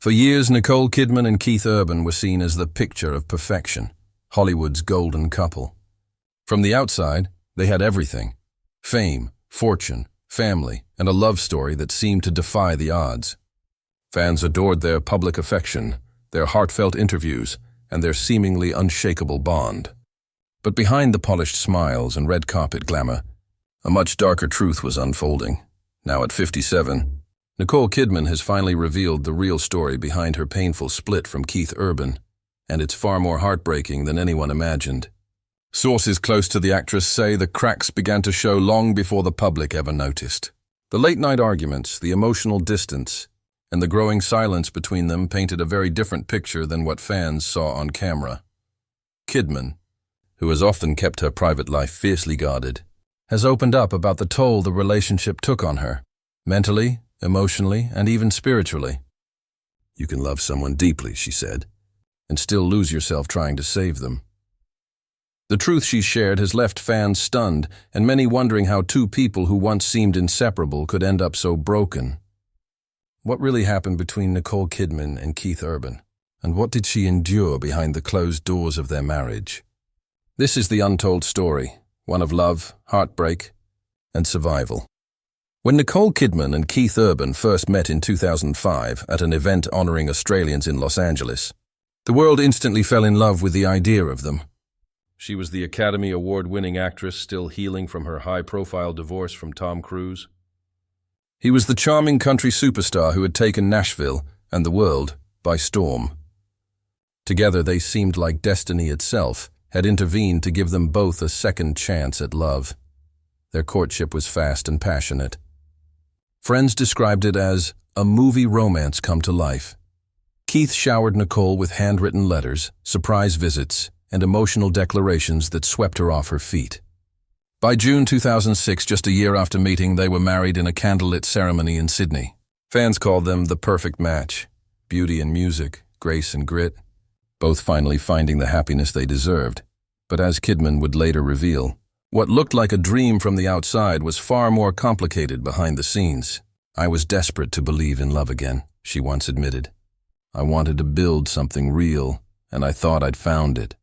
For years, Nicole Kidman and Keith Urban were seen as the picture of perfection, Hollywood's golden couple. From the outside, they had everything: fame, fortune, family, and a love story that seemed to defy the odds. Fans adored their public affection, their heartfelt interviews, and their seemingly unshakable bond. But behind the polished smiles and red carpet glamour, a much darker truth was unfolding. Now at 57, Nicole Kidman has finally revealed the real story behind her painful split from Keith Urban, and it's far more heartbreaking than anyone imagined. Sources close to the actress say the cracks began to show long before the public ever noticed. The late-night arguments, the emotional distance, and the growing silence between them painted a very different picture than what fans saw on camera. Kidman, who has often kept her private life fiercely guarded, has opened up about the toll the relationship took on her, mentally, emotionally, and even spiritually. "You can love someone deeply," she said, "and still lose yourself trying to save them." The truth she shared has left fans stunned, and many wondering how two people who once seemed inseparable could end up so broken. What really happened between Nicole Kidman and Keith Urban, and what did she endure behind the closed doors of their marriage? This is the untold story, one of love, heartbreak, and survival. When Nicole Kidman and Keith Urban first met in 2005 at an event honoring Australians in Los Angeles, the world instantly fell in love with the idea of them. She was the Academy Award-winning actress still healing from her high-profile divorce from Tom Cruise. He was the charming country superstar who had taken Nashville and the world by storm. Together they seemed like destiny itself had intervened to give them both a second chance at love. Their courtship was fast and passionate. Friends described it as a movie romance come to life. Keith showered Nicole with handwritten letters, surprise visits, and emotional declarations that swept her off her feet. By June 2006, just a year after meeting, they were married in a candlelit ceremony in Sydney. Fans called them the perfect match: beauty and music, grace and grit, both finally finding the happiness they deserved. But as Kidman would later reveal, what looked like a dream from the outside was far more complicated behind the scenes. "I was desperate to believe in love again," she once admitted. "I wanted to build something real, and I thought I'd found it."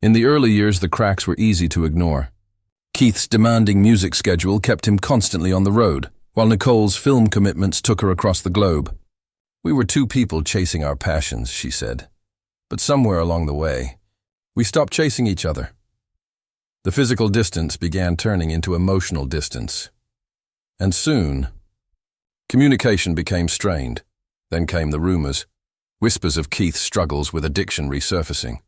In the early years, the cracks were easy to ignore. Keith's demanding music schedule kept him constantly on the road, while Nicole's film commitments took her across the globe. "We were two people chasing our passions," she said. "But somewhere along the way, we stopped chasing each other." The physical distance began turning into emotional distance. And soon, communication became strained. Then came the rumors, whispers of Keith's struggles with addiction resurfacing,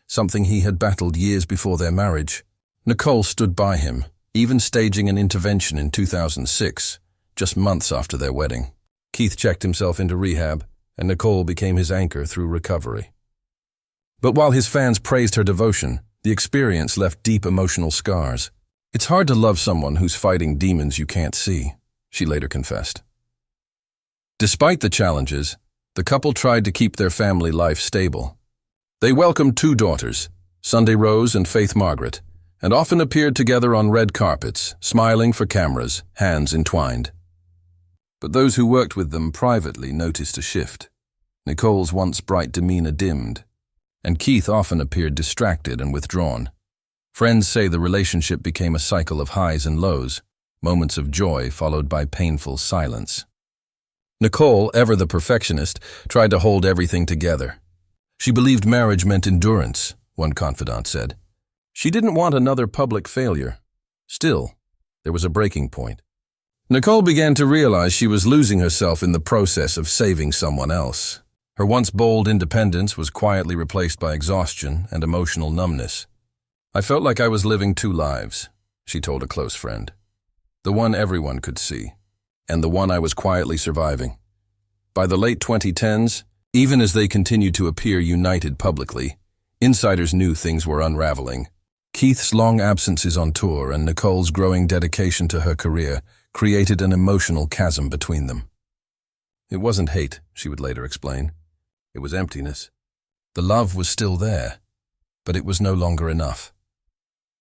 something he had battled years before their marriage. Nicole stood by him, even staging an intervention in 2006, just months after their wedding. Keith checked himself into rehab, and Nicole became his anchor through recovery. But while his fans praised her devotion, the experience left deep emotional scars. "It's hard to love someone who's fighting demons you can't see," she later confessed. Despite the challenges, the couple tried to keep their family life stable. They welcomed two daughters, Sunday Rose and Faith Margaret, and often appeared together on red carpets, smiling for cameras, hands entwined. But those who worked with them privately noticed a shift. Nicole's once bright demeanor dimmed, and Keith often appeared distracted and withdrawn. Friends say the relationship became a cycle of highs and lows, moments of joy followed by painful silence. Nicole, ever the perfectionist, tried to hold everything together. She believed marriage meant endurance, one confidant said. She didn't want another public failure. Still, there was a breaking point. Nicole began to realize she was losing herself in the process of saving someone else. Her once bold independence was quietly replaced by exhaustion and emotional numbness. "I felt like I was living two lives," she told a close friend. "The one everyone could see, and the one I was quietly surviving." By the late 2010s, even as they continued to appear united publicly, insiders knew things were unraveling. Keith's long absences on tour and Nicole's growing dedication to her career created an emotional chasm between them. "It wasn't hate," she would later explain. "It was emptiness. The love was still there, but it was no longer enough."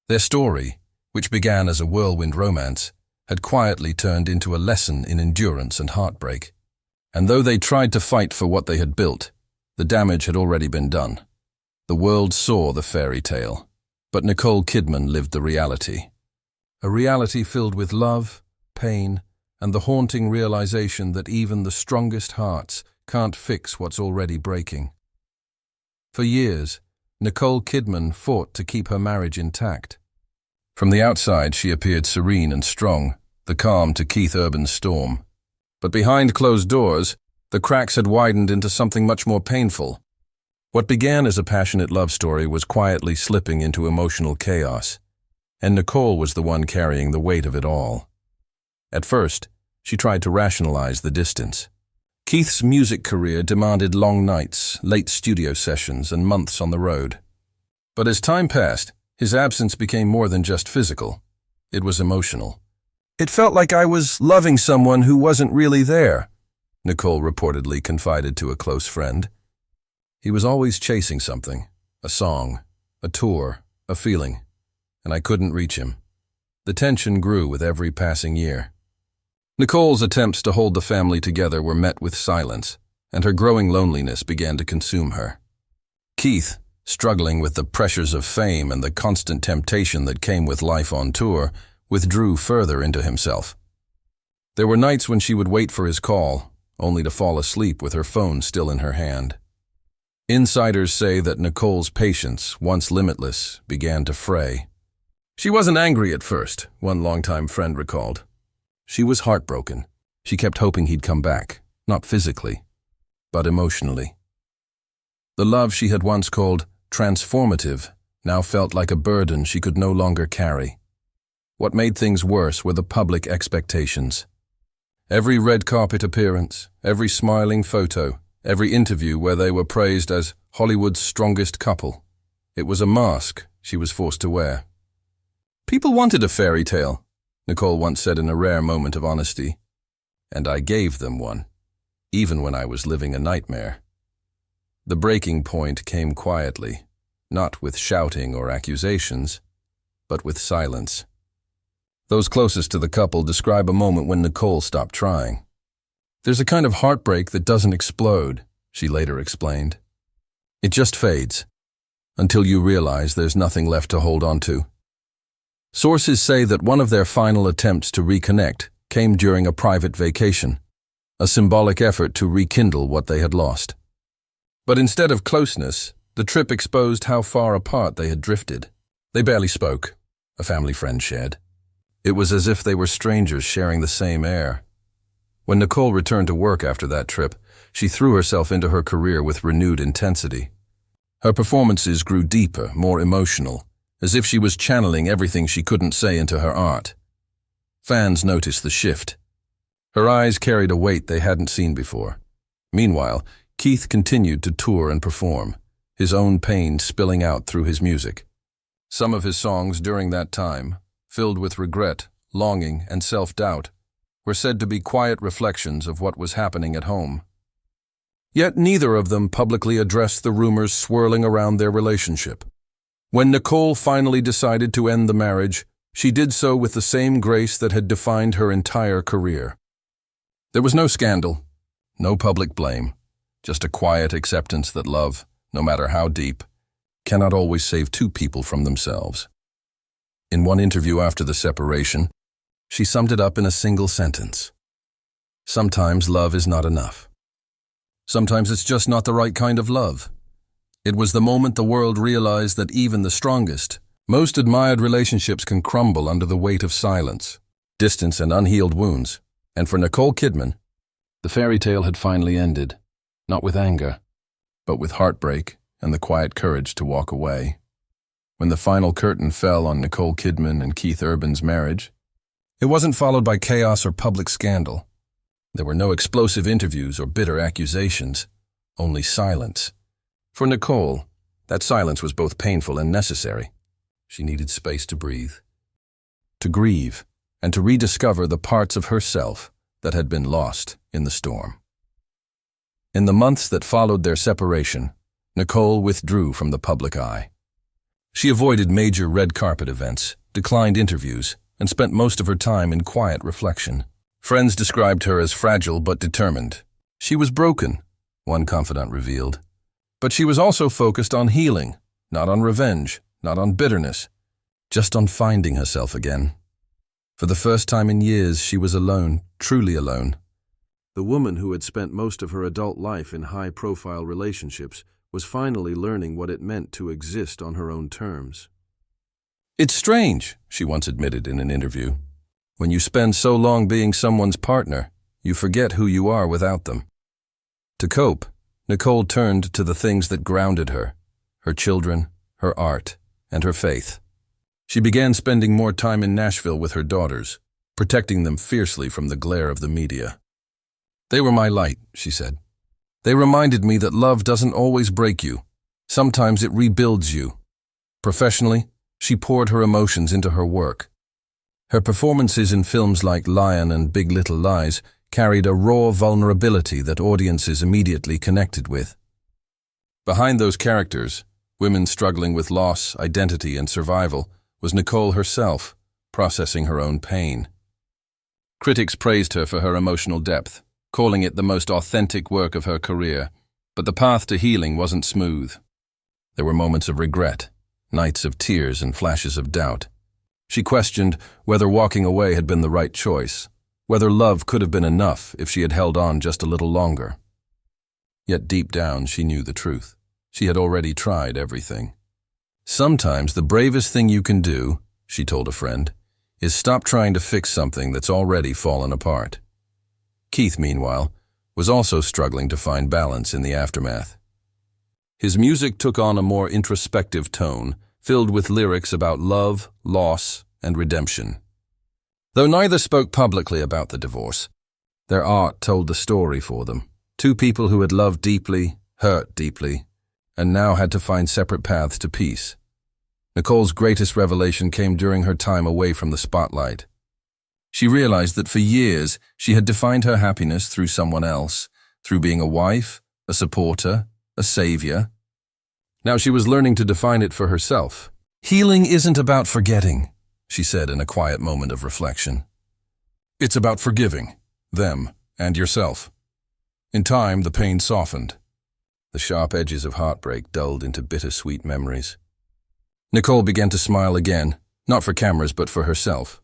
Their story, which began as a whirlwind romance, had quietly turned into a lesson in endurance and heartbreak. And though they tried to fight for what they had built, the damage had already been done. The world saw the fairy tale, but Nicole Kidman lived the reality. A reality filled with love, pain, and the haunting realization that even the strongest hearts can't fix what's already breaking. For years, Nicole Kidman fought to keep her marriage intact. From the outside, she appeared serene and strong, the calm to Keith Urban's storm. But behind closed doors, the cracks had widened into something much more painful. What began as a passionate love story was quietly slipping into emotional chaos, and Nicole was the one carrying the weight of it all. At first, she tried to rationalize the distance. Keith's music career demanded long nights, late studio sessions, and months on the road. But as time passed, his absence became more than just physical. It was emotional. "It felt like I was loving someone who wasn't really there," Nicole reportedly confided to a close friend. "He was always chasing something, a song, a tour, a feeling, and I couldn't reach him." The tension grew with every passing year. Nicole's attempts to hold the family together were met with silence, and her growing loneliness began to consume her. Keith, struggling with the pressures of fame and the constant temptation that came with life on tour, withdrew further into himself. There were nights when she would wait for his call, only to fall asleep with her phone still in her hand. Insiders say that Nicole's patience, once limitless, began to fray. "She wasn't angry at first," one longtime friend recalled. "She was heartbroken. She kept hoping he'd come back, not physically, but emotionally." The love she had once called transformative now felt like a burden she could no longer carry. What made things worse were the public expectations. Every red carpet appearance, every smiling photo, every interview where they were praised as Hollywood's strongest couple. It was a mask she was forced to wear. "People wanted a fairy tale," Nicole once said in a rare moment of honesty. "And I gave them one, even when I was living a nightmare." The breaking point came quietly, not with shouting or accusations, but with silence. Those closest to the couple describe a moment when Nicole stopped trying. "There's a kind of heartbreak that doesn't explode," she later explained. "It just fades, until you realize there's nothing left to hold on to." Sources say that one of their final attempts to reconnect came during a private vacation, a symbolic effort to rekindle what they had lost. But instead of closeness, the trip exposed how far apart they had drifted. They barely spoke, a family friend shared. It was as if they were strangers sharing the same air. When Nicole returned to work after that trip, she threw herself into her career with renewed intensity. Her performances grew deeper, more emotional, as if she was channeling everything she couldn't say into her art. Fans noticed the shift. Her eyes carried a weight they hadn't seen before. Meanwhile, Keith continued to tour and perform, his own pain spilling out through his music. Some of his songs during that time, filled with regret, longing, and self-doubt, were said to be quiet reflections of what was happening at home. Yet neither of them publicly addressed the rumors swirling around their relationship. When Nicole finally decided to end the marriage, she did so with the same grace that had defined her entire career. There was no scandal, no public blame, just a quiet acceptance that love, no matter how deep, cannot always save two people from themselves. In one interview after the separation, she summed it up in a single sentence. "Sometimes love is not enough. Sometimes it's just not the right kind of love." It was the moment the world realized that even the strongest, most admired relationships can crumble under the weight of silence, distance, and unhealed wounds. And for Nicole Kidman, the fairy tale had finally ended, not with anger, but with heartbreak and the quiet courage to walk away. When the final curtain fell on Nicole Kidman and Keith Urban's marriage, it wasn't followed by chaos or public scandal. There were no explosive interviews or bitter accusations, only silence. For Nicole, that silence was both painful and necessary. She needed space to breathe, to grieve, and to rediscover the parts of herself that had been lost in the storm. In the months that followed their separation, Nicole withdrew from the public eye. She avoided major red carpet events, declined interviews, and spent most of her time in quiet reflection. Friends described her as fragile but determined, She was broken, one confidant revealed. But she was also focused on healing, not on revenge, not on bitterness, just on finding herself again. For the first time in years, she was alone, truly alone. The woman who had spent most of her adult life in high-profile relationships was finally learning what it meant to exist on her own terms. "It's strange," she once admitted in an interview. "When you spend so long being someone's partner, you forget who you are without them." To cope, Nicole turned to the things that grounded her children, her art, and her faith. She began spending more time in Nashville with her daughters, protecting them fiercely from the glare of the media. "They were my light," she said. "They reminded me that love doesn't always break you. Sometimes it rebuilds you." Professionally, she poured her emotions into her work. Her performances in films like Lion and Big Little Lies carried a raw vulnerability that audiences immediately connected with. Behind those characters, women struggling with loss, identity, and survival, was Nicole herself, processing her own pain. Critics praised her for her emotional depth, calling it the most authentic work of her career, but the path to healing wasn't smooth. There were moments of regret, nights of tears and flashes of doubt. She questioned whether walking away had been the right choice, whether love could have been enough if she had held on just a little longer. Yet deep down she knew the truth. She had already tried everything. "Sometimes the bravest thing you can do," she told a friend, "is stop trying to fix something that's already fallen apart." Keith, meanwhile, was also struggling to find balance in the aftermath. His music took on a more introspective tone, filled with lyrics about love, loss, and redemption. Though neither spoke publicly about the divorce, their art told the story for them. Two people who had loved deeply, hurt deeply, and now had to find separate paths to peace. Nicole's greatest revelation came during her time away from the spotlight. She realized that for years she had defined her happiness through someone else, through being a wife, a supporter, a savior. Now she was learning to define it for herself. "Healing isn't about forgetting," she said in a quiet moment of reflection. "It's about forgiving them and yourself." In time, the pain softened. The sharp edges of heartbreak dulled into bittersweet memories. Nicole began to smile again, not for cameras but for herself.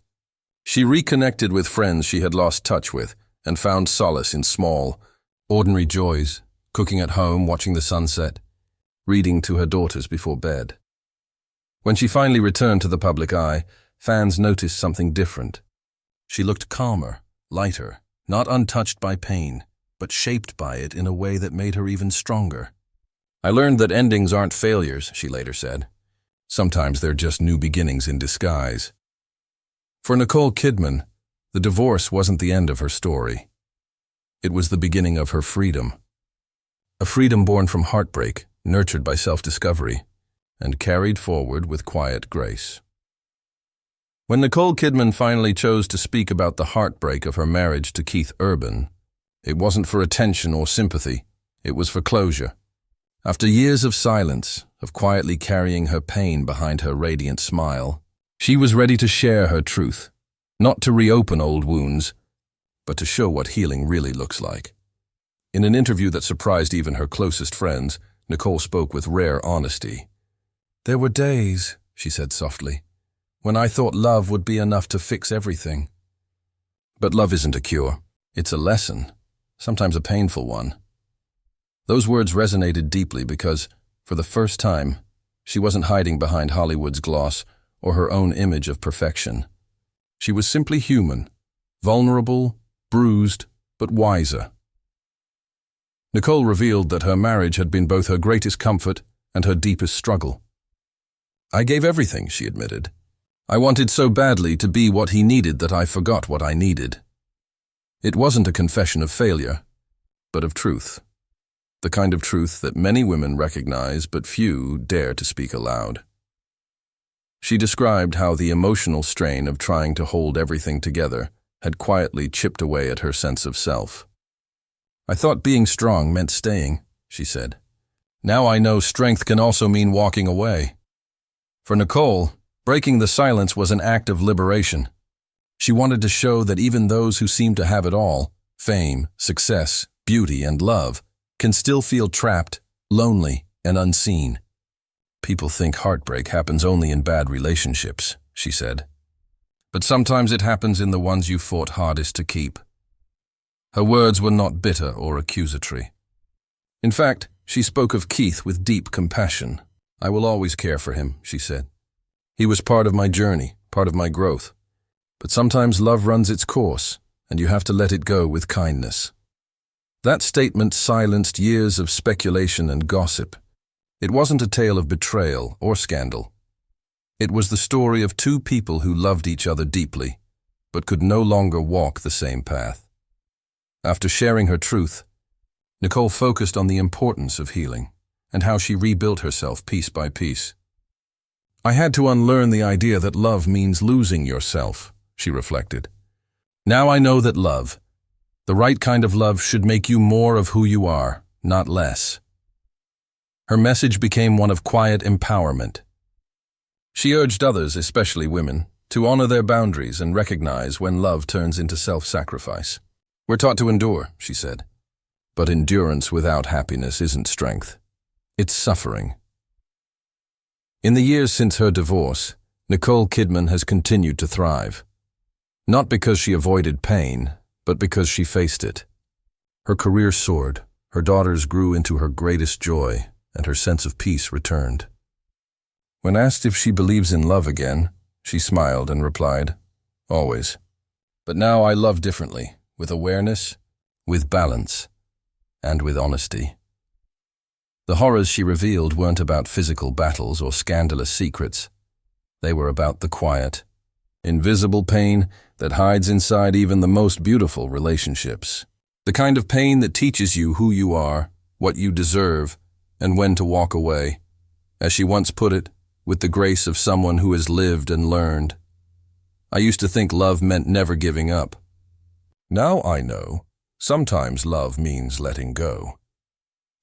She reconnected with friends she had lost touch with and found solace in small, ordinary joys, cooking at home, watching the sunset, reading to her daughters before bed. When she finally returned to the public eye, fans noticed something different. She looked calmer, lighter, not untouched by pain, but shaped by it in a way that made her even stronger. "I learned that endings aren't failures," she later said. "Sometimes they're just new beginnings in disguise." For Nicole Kidman, the divorce wasn't the end of her story. It was the beginning of her freedom. A freedom born from heartbreak, nurtured by self-discovery, and carried forward with quiet grace. When Nicole Kidman finally chose to speak about the heartbreak of her marriage to Keith Urban, it wasn't for attention or sympathy, it was for closure. After years of silence, of quietly carrying her pain behind her radiant smile, she was ready to share her truth, not to reopen old wounds, but to show what healing really looks like. In an interview that surprised even her closest friends, Nicole spoke with rare honesty. "There were days," she said softly, "when I thought love would be enough to fix everything. But love isn't a cure. It's a lesson, sometimes a painful one." Those words resonated deeply because, for the first time, she wasn't hiding behind Hollywood's gloss or her own image of perfection. She was simply human, vulnerable, bruised, but wiser. Nicole revealed that her marriage had been both her greatest comfort and her deepest struggle. "I gave everything," she admitted. "I wanted so badly to be what he needed that I forgot what I needed." It wasn't a confession of failure, but of truth. The kind of truth that many women recognize but few dare to speak aloud. She described how the emotional strain of trying to hold everything together had quietly chipped away at her sense of self. "I thought being strong meant staying," she said. "Now I know strength can also mean walking away." For Nicole, breaking the silence was an act of liberation. She wanted to show that even those who seemed to have it all, fame, success, beauty, and love, can still feel trapped, lonely, and unseen. People think heartbreak happens only in bad relationships, she said. But sometimes it happens in the ones you fought hardest to keep. Her words were not bitter or accusatory. In fact, she spoke of Keith with deep compassion. I will always care for him, she said. He was part of my journey, part of my growth. But sometimes love runs its course, and you have to let it go with kindness. That statement silenced years of speculation and gossip. It wasn't a tale of betrayal or scandal. It was the story of two people who loved each other deeply, but could no longer walk the same path. After sharing her truth, Nicole focused on the importance of healing and how she rebuilt herself piece by piece. I had to unlearn the idea that love means losing yourself, she reflected. Now I know that love, the right kind of love, should make you more of who you are, not less. Her message became one of quiet empowerment. She urged others, especially women, to honor their boundaries and recognize when love turns into self-sacrifice. We're taught to endure, she said. But endurance without happiness isn't strength. It's suffering. In the years since her divorce, Nicole Kidman has continued to thrive. Not because she avoided pain, but because she faced it. Her career soared, her daughters grew into her greatest joy, and her sense of peace returned. When asked if she believes in love again, she smiled and replied, "Always. But now I love differently, with awareness, with balance, and with honesty." The horrors she revealed weren't about physical battles or scandalous secrets. They were about the quiet, invisible pain that hides inside even the most beautiful relationships. The kind of pain that teaches you who you are, what you deserve, and when to walk away. As she once put it, with the grace of someone who has lived and learned. I used to think love meant never giving up. Now I know, sometimes love means letting go.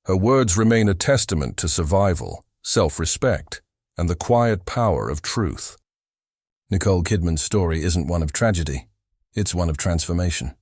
Her words remain a testament to survival, self-respect, and the quiet power of truth. Nicole Kidman's story isn't one of tragedy, it's one of transformation.